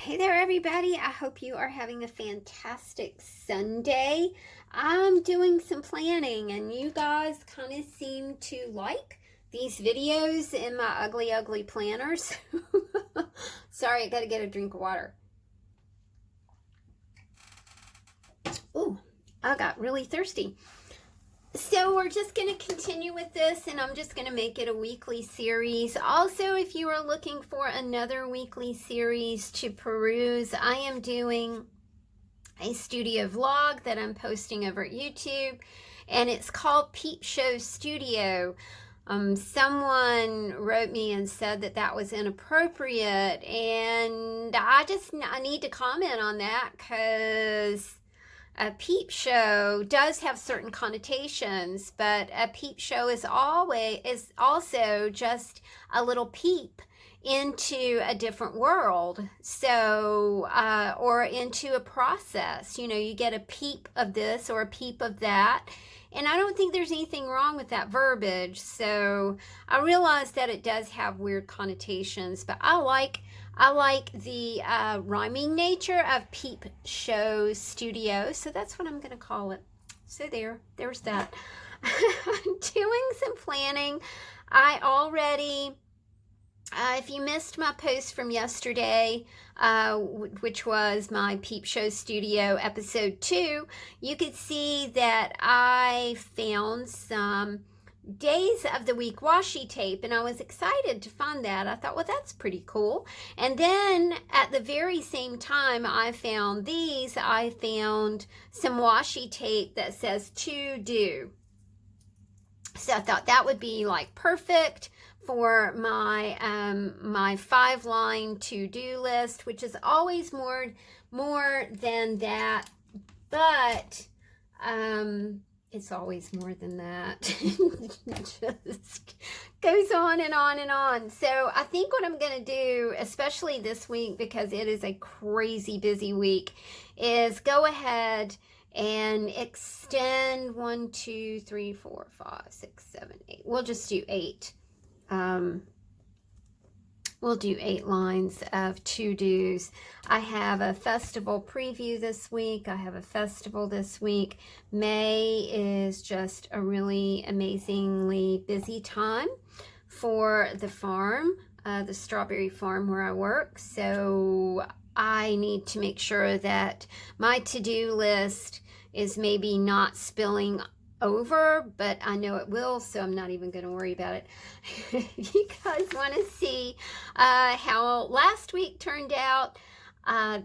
Hey there, everybody. I hope you are having a fantastic Sunday. I'm doing some planning, and you guys kind of seem to like these videos in my ugly planners. Sorry, I got to get a drink of water. Ooh, I got really thirsty. So we're just going to continue with this, and I'm just going to make it a weekly series. Also, if you are looking for another weekly series to peruse, I am doing a studio vlog that I'm posting over at YouTube, and it's called Peep Show Studio. Someone wrote me and said that that was inappropriate, and I need to comment on that because a peep show does have certain connotations, but a peep show is also just a little peep into a different world. So, or into a process. You know, you get a peep of this or a peep of that. And I don't think there's anything wrong with that verbiage. So I realize that it does have weird connotations, but I like the rhyming nature of Peep Show Studio, so that's what I'm going to call it. So there's that. I'm doing some planning. I already, if you missed my post from yesterday, which was my Peep Show Studio episode 2, you could see that I found some days of the week washi tape, and I was excited to find that. I thought, well, that's pretty cool. And then at the very same time I found some washi tape that says to do. So I thought that would be like perfect for my my 5-line to-do list, which is always more than that, but it's always more than that. Just goes on and on and on. So I think what I'm going to do, especially this week, because it is a crazy busy week, is go ahead and extend 1, 2, 3, 4, 5, 6, 7, 8. We'll just do 8. We'll do 8 lines of to-dos. I have a festival preview this week. I have a festival this week. May is just a really amazingly busy time for the farm, the strawberry farm where I work. So I need to make sure that my to-do list is maybe not spilling over, but I know it will, so I'm not even going to worry about it. You guys want to see how last week turned out?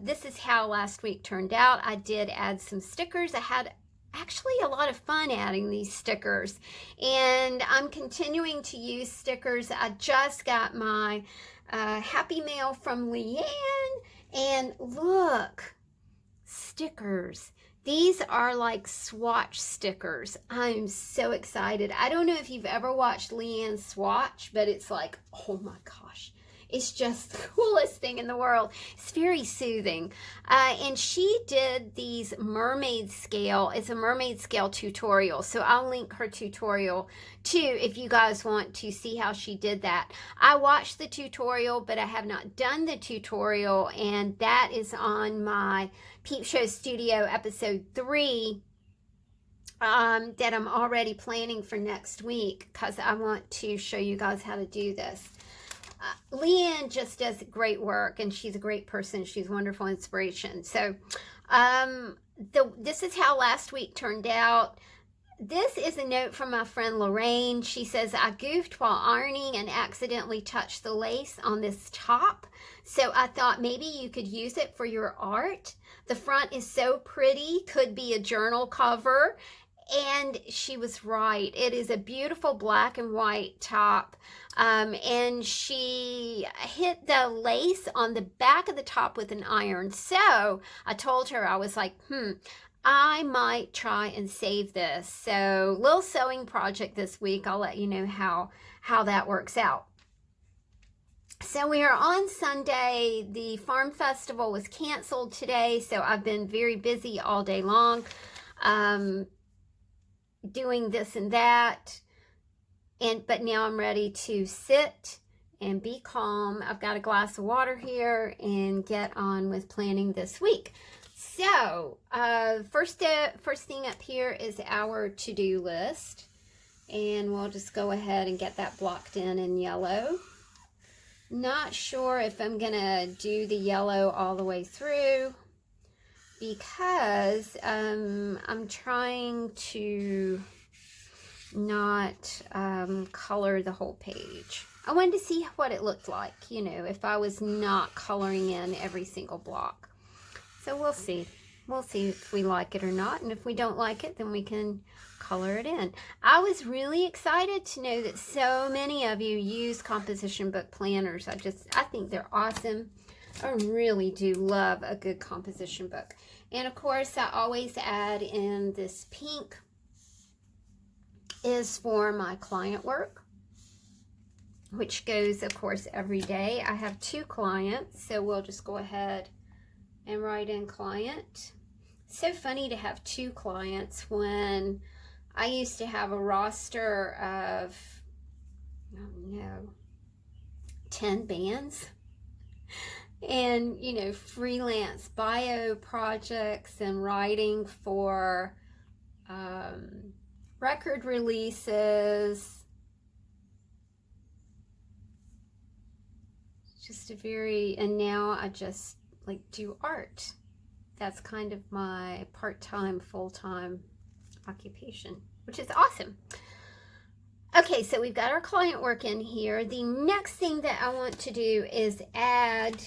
This is how last week turned out. I did add some stickers. I had actually a lot of fun adding these stickers, and I'm continuing to use stickers. I just got my happy mail from Leanne, and look, stickers. These are like swatch stickers. I'm so excited. I don't know if you've ever watched Leanne swatch, but it's like, oh my gosh. It's just the coolest thing in the world. It's very soothing. And she did these mermaid scale. It's a mermaid scale tutorial. So I'll link her tutorial too if you guys want to see how she did that. I watched the tutorial, but I have not done the tutorial. And that is on my Peep Show Studio episode 3. That I'm already planning for next week because I want to show you guys how to do this. Leanne just does great work, and she's a great person. She's a wonderful inspiration. So this is how last week turned out. This is a note from my friend Lorraine. She says, I goofed while ironing and accidentally touched the lace on this top. So I thought maybe you could use it for your art. The front is so pretty, could be a journal cover. And she was right. It is a beautiful black and white top. And she hit the lace on the back of the top with an iron. So I told her, I was like, I might try and save this. So little sewing project this week. I'll let you know how that works out. So we are on Sunday. The farm festival was canceled today. So I've been very busy all day long. Doing this and that, but now I'm ready to sit and be calm. I've got a glass of water here and get on with planning this week. So, first thing up here is our to-do list. And we'll just go ahead and get that blocked in yellow. Not sure if I'm gonna do the yellow all the way through because I'm trying to not color the whole page. I wanted to see what it looked like, you know, if I was not coloring in every single block. So we'll see. We'll see if we like it or not, and if we don't like it, then we can color it in. I was really excited to know that so many of you use composition book planners. I think they're awesome. I really do love a good composition book. And of course, I always add in this pink is for my client work, which goes, of course, every day. I have 2 clients, so we'll just go ahead and write in client. So funny to have 2 clients when I used to have a roster of, 10 bands. And, you know, freelance bio projects and writing for record releases. Just and now I just like do art. That's kind of my part-time, full-time occupation, which is awesome. Okay, so we've got our client work in here. The next thing that I want to do is add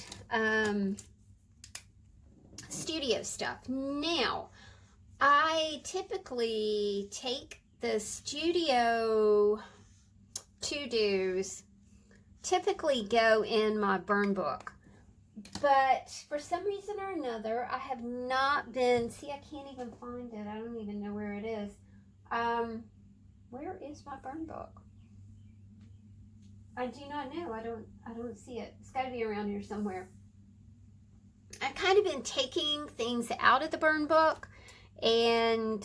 studio stuff. Now, I typically take the studio to-dos, typically go in my burn book. But for some reason or another, I have not been, see, I can't even find it. I don't even know where it is. Where is my burn book? I do not know. I don't see it. It's got to be around here somewhere. I've kind of been taking things out of the burn book and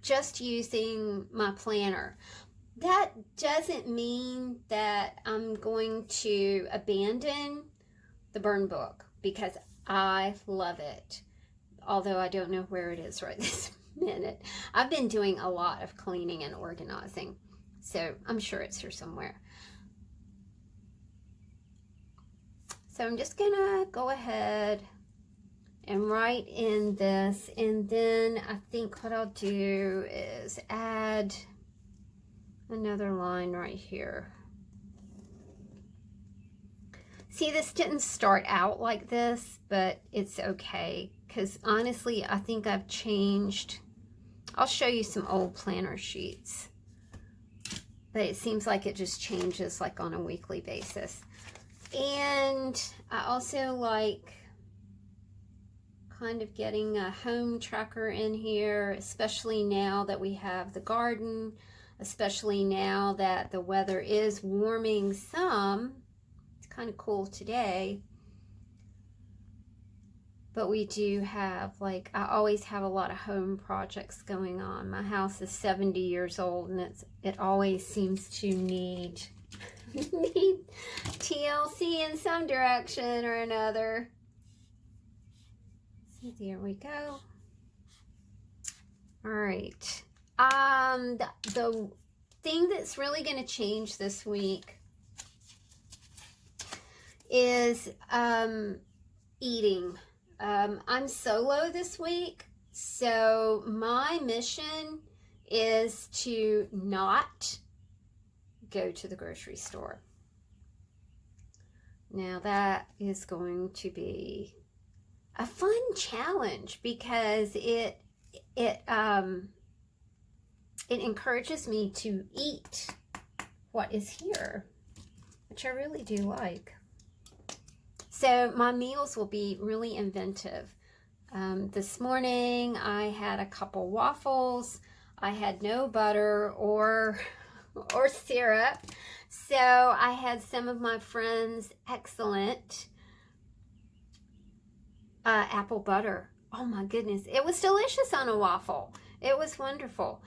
just using my planner. That doesn't mean that I'm going to abandon the burn book because I love it, although I don't know where it is right this minute. I've been doing a lot of cleaning and organizing, so I'm sure it's here somewhere. So I'm just gonna go ahead and write in this, and then I think what I'll do is add another line right here. See, this didn't start out like this, but it's okay, because honestly, I think I've changed. I'll show you some old planner sheets, but it seems like it just changes like on a weekly basis. And I also like kind of getting a home tracker in here, especially now that we have the garden, especially now that the weather is warming some. Kind of cool today, but we do have, like, I always have a lot of home projects going on. My house is 70 years old, and it always seems to need TLC in some direction or another. So there we go. All right. The thing that's really going to change this week is eating. I'm solo this week, so my mission is to not go to the grocery store. Now that is going to be a fun challenge because it encourages me to eat what is here, which I really do like. So my meals will be really inventive. This morning I had a couple waffles. I had no butter or syrup. So I had some of my friends' excellent apple butter. Oh my goodness. It was delicious on a waffle. It was wonderful.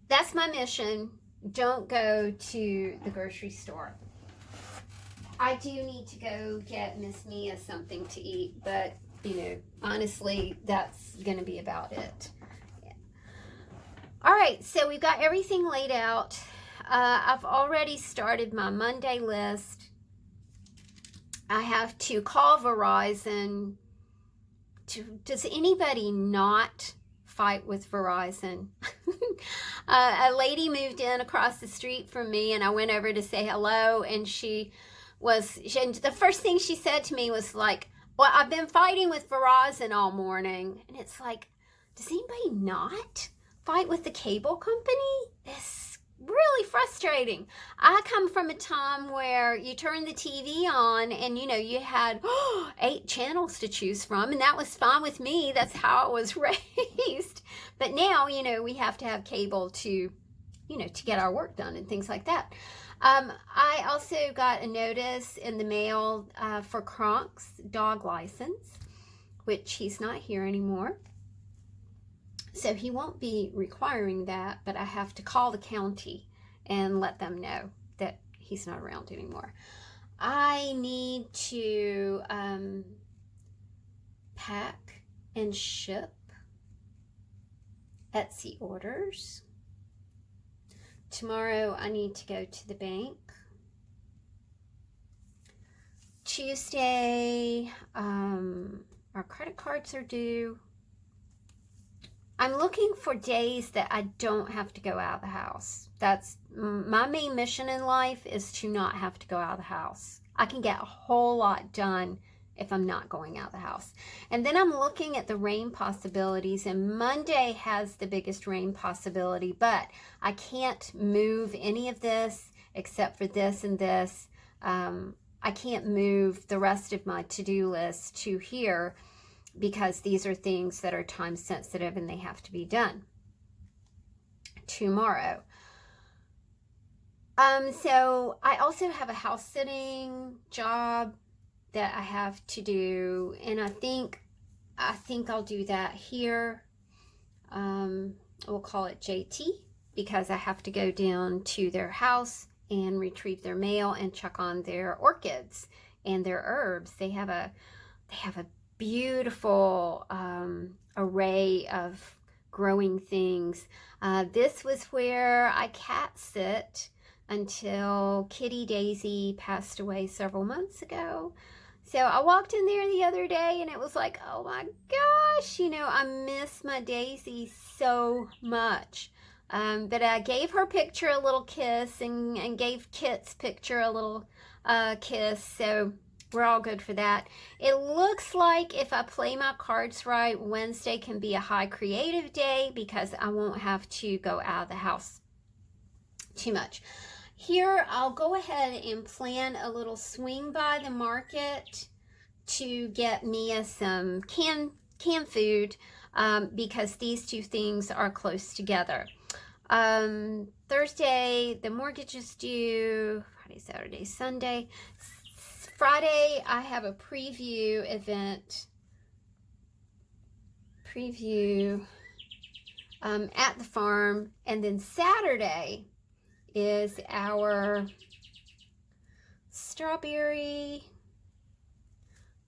That's my mission. don't go to the grocery store. I do need to go get Miss Mia something to eat, but, you know, honestly, that's going to be about it. Yeah. All right, so we've got everything laid out. I've already started my Monday list. I have to call Verizon. Does anybody not fight with Verizon? A lady moved in across the street from me, and I went over to say hello, and and the first thing she said to me was like, well, I've been fighting with Verizon all morning. And it's like, does anybody not fight with the cable company? It's really frustrating. I come from a time where you turn the TV on and, you know, you had 8 channels to choose from, and that was fine with me. That's how I was raised. But now, you know, we have to have cable to, you know, to get our work done and things like that. I also got a notice in the mail for Kronk's dog license, which he's not here anymore. So he won't be requiring that, but I have to call the county and let them know that he's not around anymore. I need to pack and ship Etsy orders. Tomorrow I need to go to the bank. Tuesday, our credit cards are due. I'm looking for days that I don't have to go out of the house. That's my main mission in life, is to not have to go out of the house. I can get a whole lot done if I'm not going out of the house. And then I'm looking at the rain possibilities, and Monday has the biggest rain possibility, but I can't move any of this except for this and this. I can't move the rest of my to-do list to here because these are things that are time sensitive and they have to be done tomorrow. So I also have a house sitting job that I have to do, and I think I'll do that here. We'll call it JT, because I have to go down to their house and retrieve their mail and check on their orchids and their herbs. They have a beautiful array of growing things. This was where I cat sit until Kitty Daisy passed away several months ago. So I walked in there the other day and it was like, oh my gosh, you know, I miss my Daisy so much. But I gave her picture a little kiss and gave Kit's picture a little kiss. So we're all good for that. It looks like if I play my cards right, Wednesday can be a high creative day because I won't have to go out of the house too much. Here, I'll go ahead and plan a little swing by the market to get Mia some canned food because these two things are close together. Thursday, the mortgage is due. Friday, Saturday, Sunday. Friday, I have a preview event. At the farm. And then Saturday is our strawberry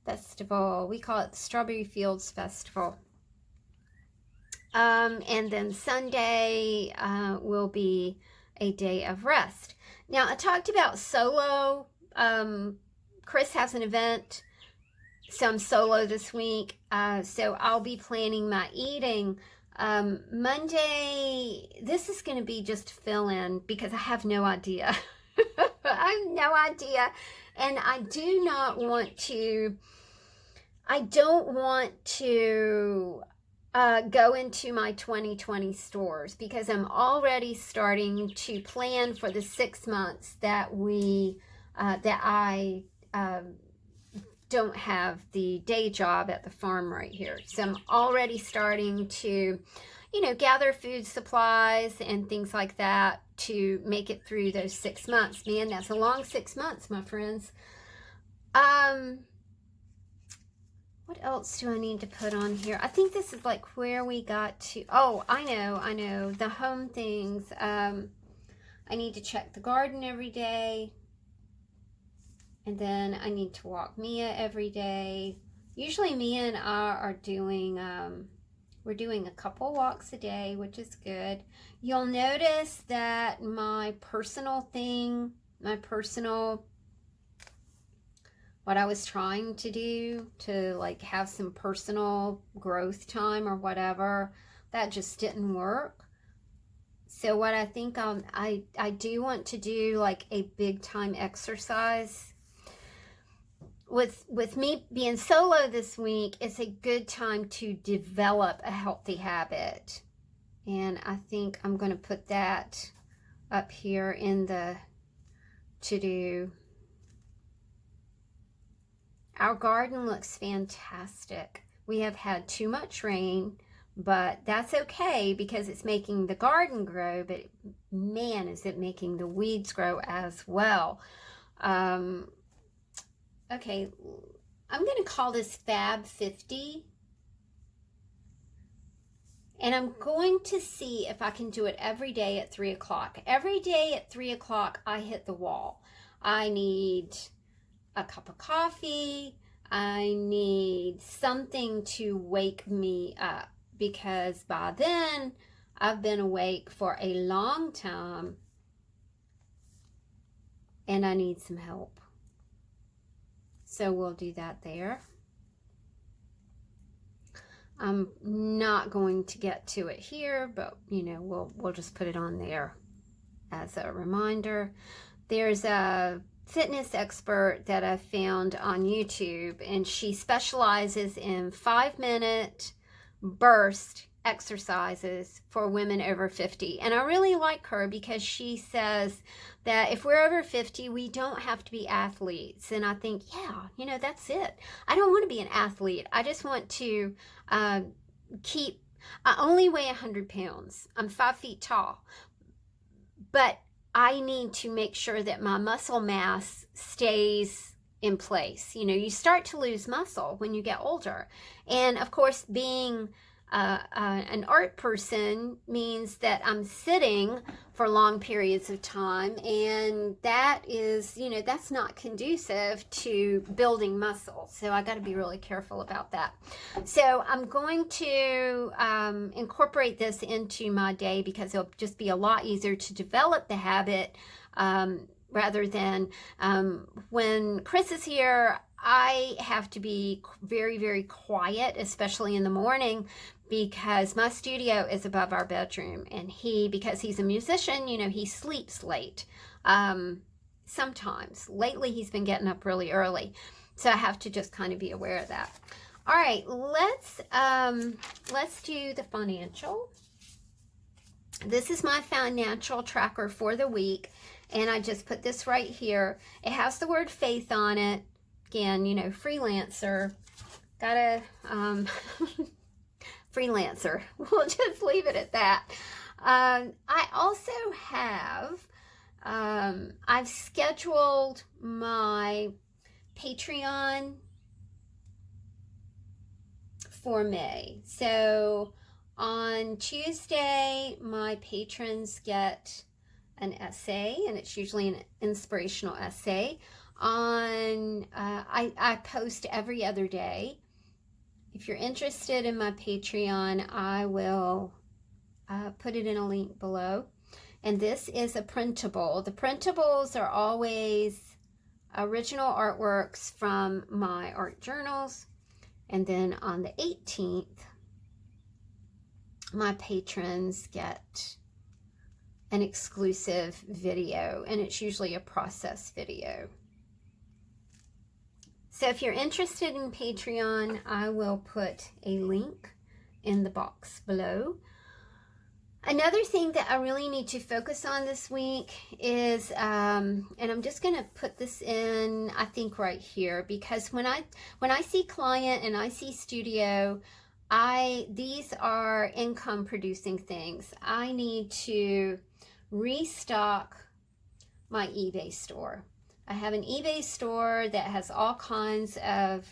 festival. We call it the Strawberry Fields Festival. And then Sunday will be a day of rest. Now, I talked about solo. Chris has an event, so I'm solo this week. So I'll be planning my eating. Monday, this is going to be just fill in because I have no idea. I have no idea. And I don't want to go into my 2020 stores because I'm already starting to plan for the 6 months that I don't have the day job at the farm right here. So I'm already starting to, you know, gather food supplies and things like that to make it through those 6 months. Man, that's a long 6 months, my friends. What else do I need to put on here? I think this is like where we got to. Oh, I know. The home things. I need to check the garden every day. And then I need to walk Mia every day. Usually Mia and I are doing, we're doing a couple walks a day, which is good. You'll notice that my personal thing, what I was trying to do to like have some personal growth time or whatever, that just didn't work. So what I think I do want to do like a big time exercise. With me being solo this week, it's a good time to develop a healthy habit. And I think I'm going to put that up here in the to-do. Our garden looks fantastic. We have had too much rain, but that's okay because it's making the garden grow, but man, is it making the weeds grow as well. Okay, I'm going to call this Fab 50. And I'm going to see if I can do it every day at 3 o'clock. Every day at 3 o'clock, I hit the wall. I need a cup of coffee. I need something to wake me up because by then I've been awake for a long time and I need some help. So we'll do that there. I'm not going to get to it here, but you know, we'll just put it on there as a reminder. There's a fitness expert that I found on YouTube, and she specializes in 5-minute burst exercises for women over 50. And I really like her because she says that if we're over 50, we don't have to be athletes. And I think, yeah, you know, that's it. I don't want to be an athlete. I just want to I only weigh 100 pounds. I'm 5 feet tall. But I need to make sure that my muscle mass stays in place. You know, you start to lose muscle when you get older. And of course, being an art person means that I'm sitting for long periods of time, and that is, you know, that's not conducive to building muscle. So I got to be really careful about that. So I'm going to incorporate this into my day because it'll just be a lot easier to develop the habit rather than when Chris is here. I have to be very, very quiet, especially in the morning, because my studio is above our bedroom, and because he's a musician, you know, he sleeps late. Sometimes. Lately, he's been getting up really early, so I have to just kind of be aware of that. All right, let's do the financial. This is my financial tracker for the week, and I just put this right here. It has the word faith on it. Again, you know, freelancer, gotta, freelancer. We'll just leave it at that. I also have, I've scheduled my Patreon for May. So on Tuesday, my patrons get an essay, and it's usually an inspirational essay. I post every other day. If you're interested in my Patreon, I will put it in a link below. And this is a printable. The printables are always original artworks from my art journals. And then on the 18th, my patrons get an exclusive video, and it's usually a process video. So if you're interested in Patreon, I will put a link in the box below. Another thing that I really need to focus on this week is, and I'm just going to put this in, I think right here, because when I see client and I see studio, these are income producing things. I need to restock my eBay store. I have an eBay store that has all kinds of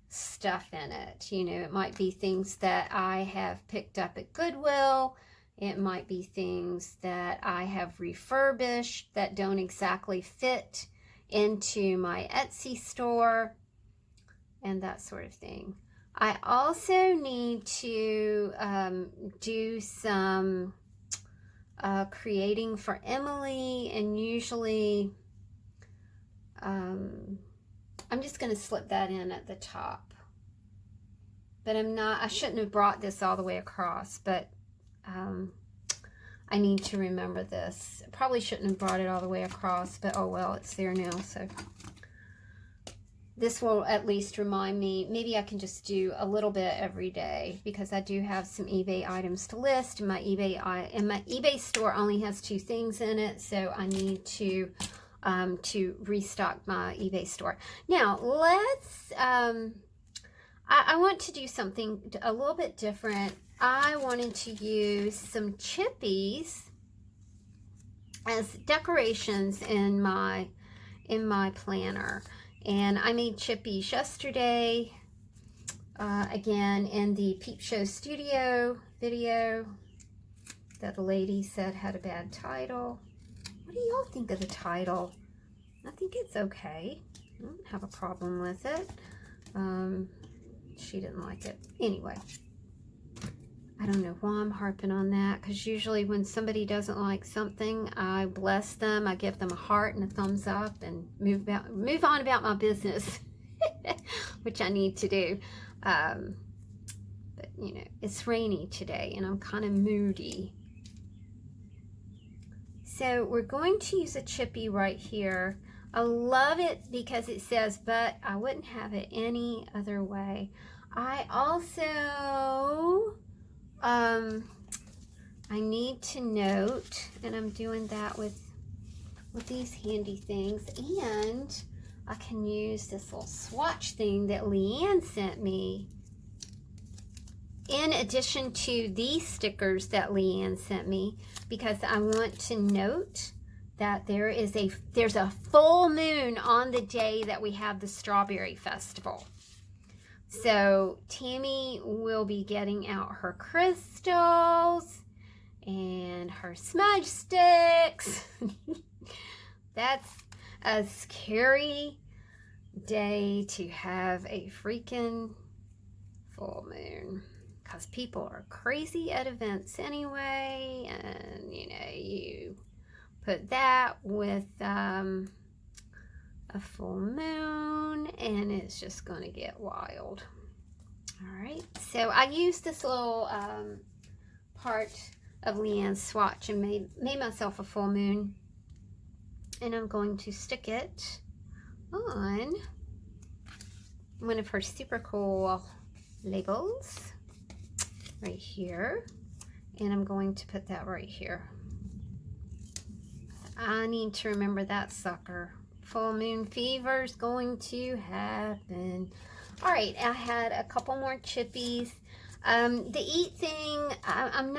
stuff in it. You know, it might be things that I have picked up at Goodwill. It might be things that I have refurbished that don't exactly fit into my Etsy store and that sort of thing. I also need to do some creating for Emily, and usually I'm just going to slip that in at the top. But I shouldn't have brought this all the way across, but I need to remember this. I probably shouldn't have brought it all the way across, but oh well, it's there now. So this will at least remind me. Maybe I can just do a little bit every day, because I do have some eBay items to list. And my eBay store only has 2 things in it, so I need to restock my eBay store. Now let's. I want to do something a little bit different. I wanted to use some chippies as decorations in my planner, and I made chippies yesterday. Again, in the Peep Show Studio video that the lady said had a bad title. What do y'all think of the title? I think it's okay. I don't have a problem with it. She didn't like it. Anyway, I don't know why I'm harping on that, because usually when somebody doesn't like something, I bless them, I give them a heart and a thumbs up, and move on about my business, which I need to do. But you know, it's rainy today and I'm kind of moody. So we're going to use a chippy right here. I love it because it says, but I wouldn't have it any other way. I also, I need to note, and I'm doing that with these handy things, and I can use this little swatch thing that Leanne sent me, in addition to these stickers that Leanne sent me, because I want to note that there's a full moon on the day that we have the Strawberry Festival. So Tammy will be getting out her crystals and her smudge sticks. That's a scary day to have a freaking full moon, because people are crazy at events anyway, and you know, you put that with a full moon and it's just going to get wild. All right, so I used this little part of Leanne's swatch and made myself a full moon, and I'm going to stick it on one of her super cool labels right here, and I'm going to put that right here. I need to remember that sucker. Full moon fever is going to happen. All right, I had a couple more chippies. The eat thing, I'm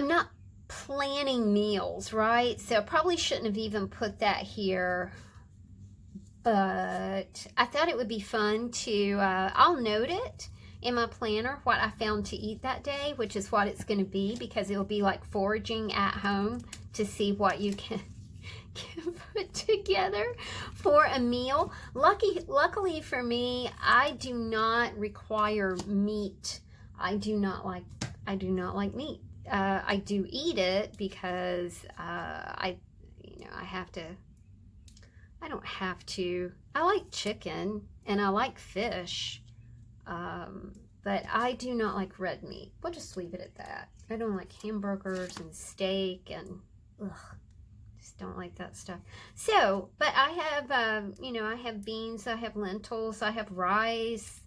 not planning meals, right? So I probably shouldn't have even put that here, but I thought it would be fun to, I'll note it in my planner what I found to eat that day, which is what it's going to be, because it'll be like foraging at home to see what you can put together for a meal. Luckily for me, I do not require meat. I do not like meat. I do eat it because I don't have to. I like chicken and I like fish. But I do not like red meat. We'll just leave it at that. I don't like hamburgers and steak, and just don't like that stuff. So, but I have, I have beans, I have lentils, I have rice,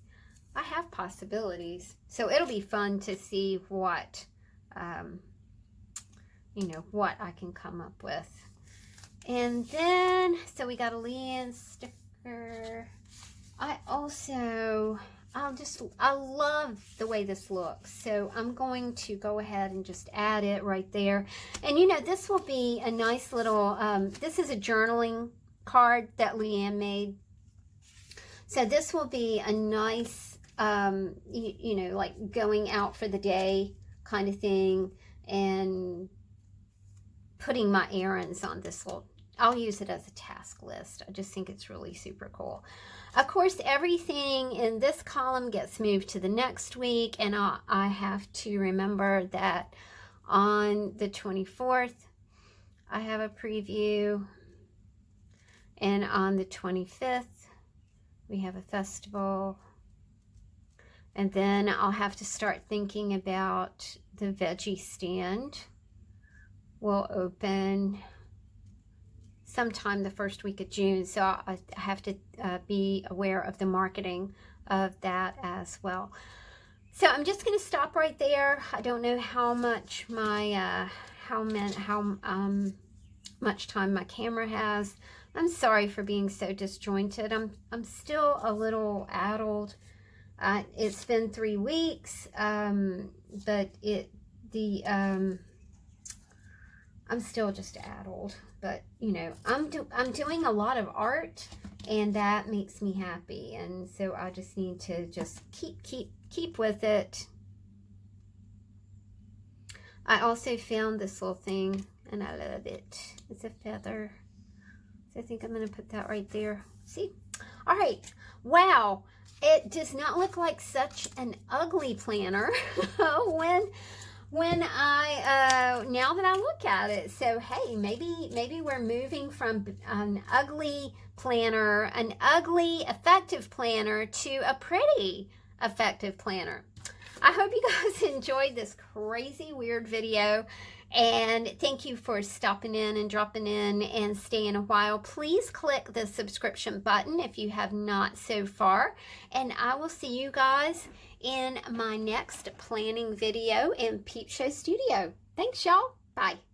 I have possibilities. So it'll be fun to see what, what I can come up with. And then, so we got a Leanne sticker. I love the way this looks, so I'm going to go ahead and just add it right there. And this will be a nice little, this is a journaling card that Leanne made. So this will be a nice you know, like going out for the day kind of thing, and putting my errands on this little, I'll use it as a task list. I just think it's really super cool. Of course, everything in this column gets moved to the next week, and I have to remember that on the 24th, I have a preview, and on the 25th, we have a festival, and then I'll have to start thinking about the veggie stand. Will open sometime the first week of June, so I have to be aware of the marketing of that as well. So I'm just going to stop right there. I don't know how much my much time my camera has. I'm sorry for being so disjointed. I'm still a little addled. It's been 3 weeks, but I'm still just addled, but you know, I'm doing a lot of art, and that makes me happy, and so I just need to just keep with it. I also found this little thing, and I love it. It's a feather, so I think I'm gonna put that right there. See? All right. Wow, it does not look like such an ugly planner when I now that I look at it. So hey, maybe we're moving from an ugly planner, an ugly effective planner, to a pretty effective planner. I hope you guys enjoyed this crazy weird video, and thank you for stopping in and dropping in and staying a while. Please click the subscription button if you have not so far, and I will see you guys in my next planning video in Peep Show Studio. Thanks, y'all. Bye.